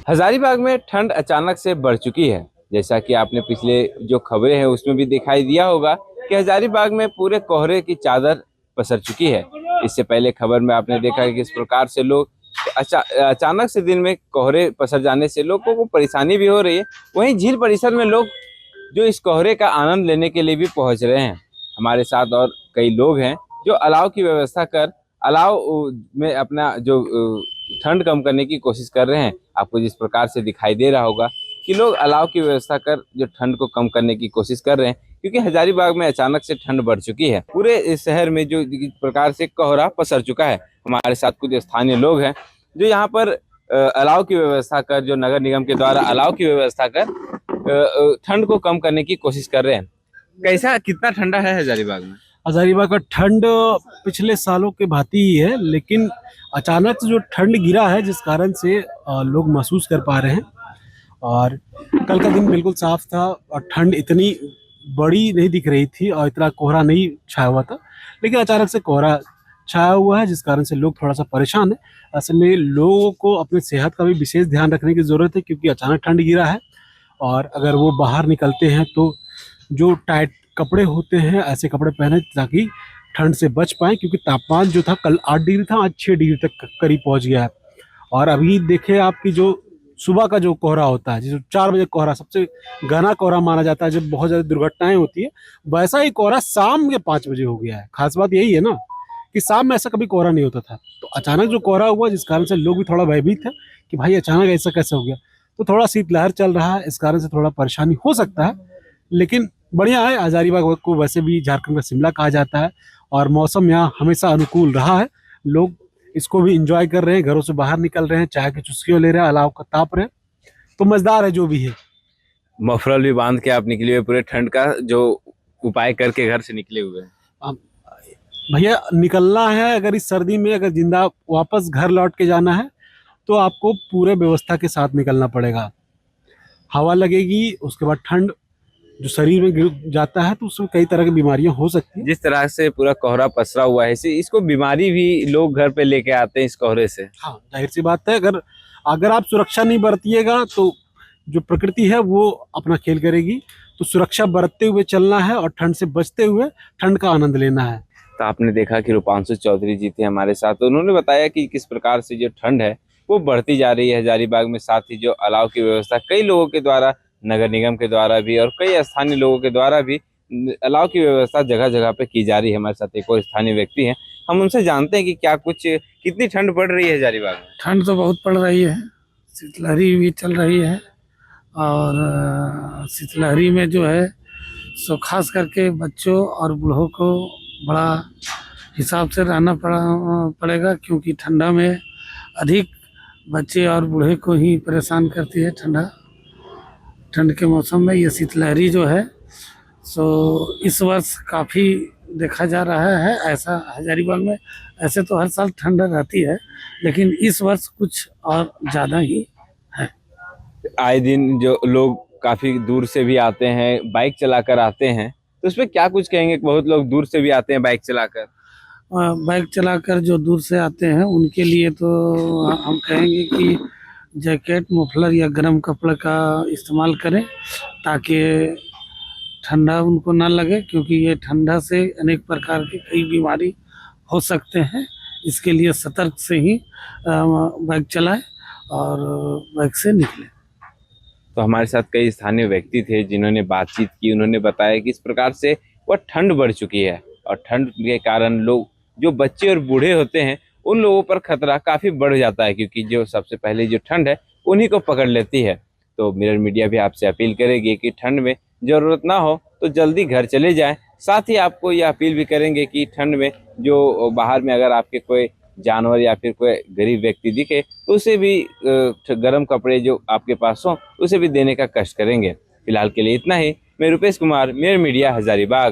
हजारीबाग में ठंड अचानक से बढ़ चुकी है। जैसा कि आपने पिछले जो खबरें हैं उसमें भी दिखाई दिया होगा कि हजारीबाग में पूरे कोहरे की चादर पसर चुकी है। इससे पहले खबर में आपने देखा कि किस प्रकार से लोग अचानक से दिन में कोहरे पसर जाने से लोगों को परेशानी भी हो रही है। वहीं झील परिसर में लोग जो इस कोहरे का आनंद लेने के लिए भी पहुंच रहे हैं। हमारे साथ और कई लोग हैं जो अलाव की व्यवस्था कर अलाव में अपना जो ठंड कम करने की कोशिश कर रहे हैं। आपको जिस प्रकार से दिखाई दे रहा होगा कि लोग अलाव की व्यवस्था कर जो ठंड को कम करने की कोशिश कर रहे हैं, क्योंकि हजारीबाग में अचानक से ठंड बढ़ चुकी है। पूरे इस शहर में जो इस प्रकार से कोहरा पसर चुका है। हमारे साथ कुछ स्थानीय लोग हैं जो यहाँ पर अलाव की व्यवस्था कर, जो नगर निगम के द्वारा अलाव की व्यवस्था कर ठंड को कम करने की कोशिश कर रहे हैं। कैसा, कितना ठंडा है हजारीबाग में? हजारीबाग का ठंड पिछले सालों के भांति ही है, लेकिन अचानक से जो ठंड गिरा है जिस कारण से लोग महसूस कर पा रहे हैं। और कल का दिन बिल्कुल साफ था और ठंड इतनी बड़ी नहीं दिख रही थी और इतना कोहरा नहीं छाया हुआ था, लेकिन अचानक से कोहरा छाया हुआ है जिस कारण से लोग थोड़ा सा परेशान है। ऐसे में लोगों को अपनी सेहत का भी विशेष ध्यान रखने की ज़रूरत है, क्योंकि अचानक ठंड गिरा है और अगर वो बाहर निकलते हैं तो जो टाइट कपड़े होते हैं ऐसे कपड़े पहने ताकि ठंड से बच पाए, क्योंकि तापमान जो था कल 8 डिग्री था, आज 6 डिग्री तक करीब पहुंच गया है। और अभी देखें आपकी जो सुबह का जो कोहरा होता है, जो 4 बजे कोहरा सबसे घना कोहरा माना जाता है जब बहुत ज़्यादा दुर्घटनाएं होती है, वैसा ही कोहरा शाम के 5 बजे हो गया है। खास बात यही है ना कि शाम में ऐसा कभी कोहरा नहीं होता था। तो अचानक जो कोहरा हुआ जिस कारण से लोग भी थोड़ा भयभीत है कि भाई अचानक ऐसा कैसे हो गया। तो थोड़ा शीतलहर चल रहा है, इस कारण से थोड़ा परेशानी हो सकता है, लेकिन बढ़िया है। हजारीबाग को वैसे भी झारखंड का शिमला कहा जाता है और मौसम यहाँ हमेशा अनुकूल रहा है। लोग इसको भी इंजॉय कर रहे हैं, घरों से बाहर निकल रहे हैं, चाय की चुस्कियों ले रहे हैं, अलाव का ताप रहे हैं, तो मजेदार है जो भी है। मफरल भी बांध के आप निकले हुए, पूरे ठंड का जो उपाय करके घर से निकले हुए हैं। अब भैया निकलना है, अगर इस सर्दी में अगर जिंदा वापस घर लौट के जाना है तो आपको पूरे व्यवस्था के साथ निकलना पड़ेगा। हवा लगेगी, उसके बाद ठंड जो शरीर में गिर जाता है तो उसमें कई तरह की बीमारियां हो सकती हैं। जिस तरह से पूरा कोहरा पसरा हुआ है, इसको बीमारी भी लोग घर पे लेके आते हैं इस कोहरे से। हाँ, जाहिर सी बात है, अगर अगर आप सुरक्षा नहीं बरतिएगा तो जो प्रकृति है वो अपना खेल करेगी। तो सुरक्षा बरतते हुए चलना है और ठंड से बचते हुए ठंड का आनंद लेना है। तो आपने देखा कि रूपांशु चौधरी जी थे हमारे साथ, तो उन्होंने बताया कि किस प्रकार से जो ठंड है वो बढ़ती जा रही है हजारीबाग में। साथ ही जो अलाव की व्यवस्था कई लोगों के द्वारा, नगर निगम के द्वारा भी और कई स्थानीय लोगों के द्वारा भी अलाव की व्यवस्था जगह जगह पे की जा रही है। हमारे साथ एक और स्थानीय व्यक्ति हैं, हम उनसे जानते हैं कि कितनी ठंड पड़ रही है हजारीबाग में। ठंड तो बहुत पड़ रही है, शीतलहरी भी चल रही है। और शीतलहरी में जो है सो खास करके बच्चों और बूढ़ों को बड़ा हिसाब से रहना पड़ेगा, क्योंकि ठंडा में अधिक बच्चे और बूढ़े को ही परेशान करती है ठंड के मौसम में। ये शीतलहरी जो है सो इस वर्ष काफ़ी देखा जा रहा है ऐसा हजारीबाग में। ऐसे तो हर साल ठंड रहती है, लेकिन इस वर्ष कुछ और ज़्यादा ही है। आए दिन जो लोग काफी दूर से भी आते हैं, बाइक चलाकर आते हैं, तो उसमें क्या कुछ कहेंगे? बहुत लोग दूर से भी आते हैं बाइक चलाकर। बाइक चलाकर जो दूर से आते हैं उनके लिए तो हम कहेंगे कि जैकेट, मफलर या गर्म कपड़े का इस्तेमाल करें, ताकि ठंडा उनको ना लगे, क्योंकि ये ठंडा से अनेक प्रकार की कई बीमारी हो सकते हैं। इसके लिए सतर्क से ही बाइक चलाएं और बाइक से निकलें। तो हमारे साथ कई स्थानीय व्यक्ति थे जिन्होंने बातचीत की। उन्होंने बताया कि इस प्रकार से वह ठंड बढ़ चुकी है और ठंड के कारण लोग, जो बच्चे और बूढ़े होते हैं, उन लोगों पर खतरा काफी बढ़ जाता है, क्योंकि जो सबसे पहले जो ठंड है उन्हीं को पकड़ लेती है। तो मिरर मीडिया भी आपसे अपील करेगी कि ठंड में जरूरत ना हो तो जल्दी घर चले जाएं। साथ ही आपको यह अपील भी करेंगे कि ठंड में जो बाहर में अगर आपके कोई जानवर या फिर कोई गरीब व्यक्ति दिखे तो उसे भी गर्म कपड़े जो आपके पास हो उसे भी देने का कष्ट करेंगे। फिलहाल के लिए इतना ही। मैं रुपेश कुमार, मिरर मीडिया, हजारीबाग।